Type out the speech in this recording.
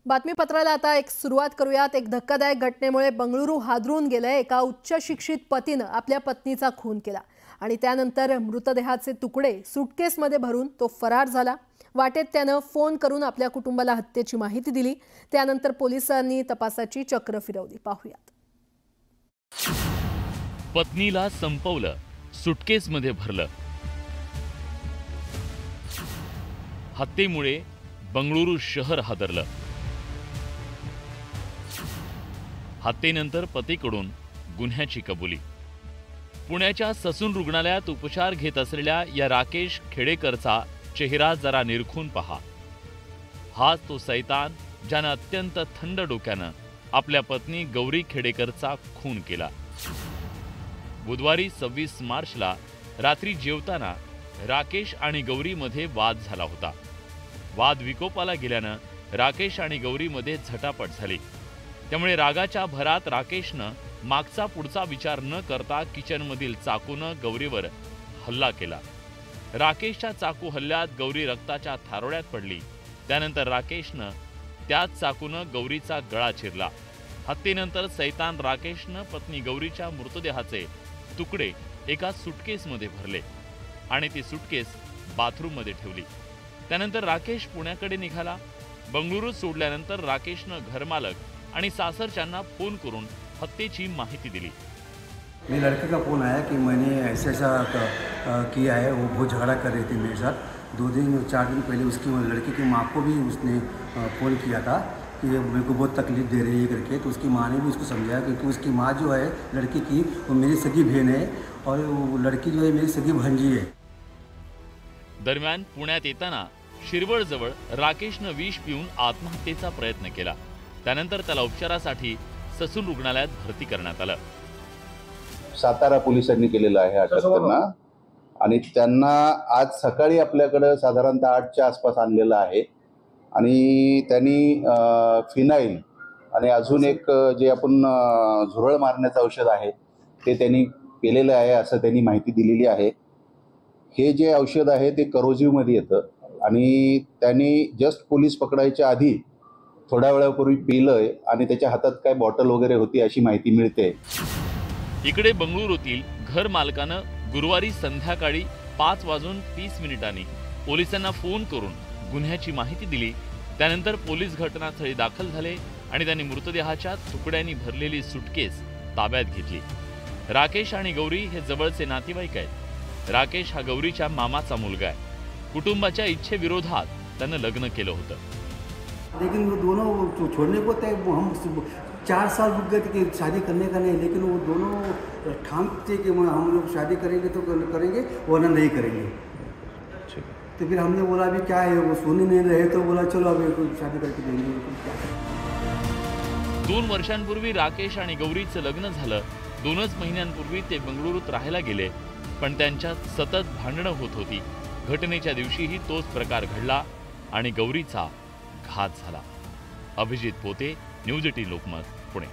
बातमीपत्राला आता एक सुरुवात करूयात। एक धक्कादायक घटनेमुळे बंगळुरू हादरून गेलंय। एका उच्च शिक्षित पतीने आपल्या पत्नीचा खून केला आणि त्यानंतर मृतदेहाचे तुकडे सूटकेसमध्ये भरून तो फरार झाला। वाटेत त्याने फोन करून आपल्या कुटुंबाला हत्येची माहिती दिली। त्यानंतर पोलिसांनी तपासाची चक्र फिरवली। पाहूयात। पत्नीला संपवलं, सूटकेसमध्ये भरलं। हत्येमुळे बंगळुरू शहर हादरलं। हत्येनंतर पतीकडून गुन्ह्याची कबुली। पुण्याच्या ससून रुग्णालयात उपचार घेत असलेल्या या राकेश खेडेकरचा चेहरा जरा निरखून पहा। हाच तो सैतान ज्यानं अत्यंत थंड डोक्यानं आपल्या पत्नी गौरी खेडेकरचा खून केला। बुधवारी 26 मार्चला रात्री जेवताना राकेश आणि गौरीमध्ये वाद झाला होता। वाद विकोपाला गेल्यानं राकेश आणि गौरीमध्ये झटापट झाली। त्यामुळे रागाच्या भरात राकेशनं मागचा पुढचा विचार न करता किचनमधील चाकूनं गौरीवर हल्ला केला। राकेशच्या चाकू हल्ल्यात गौरी रक्ताच्या थारोळ्यात पडली। त्यानंतर राकेशनं त्याच चाकूनं गौरीचा गळा चिरला। हत्येनंतर सैतान राकेशनं पत्नी गौरीच्या मृतदेहाचे तुकडे एका सुटकेसमध्ये भरले आणि ती सुटकेस बाथरूममध्ये ठेवली। त्यानंतर राकेश पुण्याकडे निघाला। बंगळुरू सोडल्यानंतर राकेशनं घरमालक आणि सासरच्यांना फोन करून हत्येची माहिती दिली। मेरे लड़के का फ़ोन आया कि मैंने ऐसा किया है। वो बहुत झगड़ा कर रही थी मेरे साथ। 2 दिन 4 दिन पहले उसकी लड़के की माँ को भी उसने फ़ोन किया था कि मेरे को बहुत तकलीफ़ दे रही है करके। तो उसकी माँ ने भी उसको समझाया क्योंकि उसकी माँ जो है लड़की की वो मेरी सगी बहन है और वो लड़की जो है मेरी सगी भांजी है। दरम्यान पुण्यात येताना शिरवळजवळ राकेशनं विष पिऊन आत्महत्येचा प्रयत्न केला। त्यानंतर त्याला उपचारासाठी ससून रुग्णालयात भरती करण्यात आलं। सातारा पोलिसांनी केलेलं आहे अटक त्यांना आणि त्यांना आज सकाळी आपल्याकडे साधारणतः 8च्या आसपास आणलेलं आहे आणि त्यांनी फिनाईल आणि अजून एक जे आपण झुरळ मारण्याचं औषध आहे ते त्यांनी केलेलं आहे असं त्यांनी माहिती दिलेली आहे। हे जे औषध आहे ते करोजिव्हमध्ये येतं आणि त्यांनी जस्ट पोलीस पकडायच्या आधी थोड्या वेळापूर्वी पिलंय आणि त्याच्या हातात काय बॉटल वगैरे होती अशी माहिती मिळते। इकडे बंगळुरूतील घर मालकानं गुरुवारी संध्याकाळी 5:30 पोलिसांना फोन करून गुन्ह्याची माहिती दिली। त्यानंतर पोलीस घटनास्थळी दाखल झाले आणि त्यांनी मृतदेहाच्या तुकड्यांनी भरलेली सुटकेस ताब्यात घेतली। राकेश आणि गौरी हे जवळचे नातेवाईक आहेत। राकेश हा गौरीच्या मामाचा मुलगा आहे। कुटुंबाच्या इच्छेविरोधात त्यानं लग्न केलं होतं। लेकिन वो दोनों छोड़ने को तय हम 4 साल रुक गए थे कि शादी करने का नहीं, लेकिन वो दोनों ठान थे कि हम लोग शादी करेंगे तो करेंगे वरना नहीं करेंगे। तो फिर हमने बोला अभी क्या है, वो सुन ही नहीं रहे तो बोला चलो अभी शादी करके देंगे। 2 वर्षांपूर्वी राकेश आणि गौरीचं लग्न झालं। 2च महिन्यांपूर्वी ते बंगळुरूत राहायला गेले, पण त्यांच्यात सतत भांडणं होत होती। घटनेच्या दिवशीही तोच प्रकार घडला आणि गौरीचा घात झाला। अभिजित पोते, न्यूज 18 लोकमत, पुणे।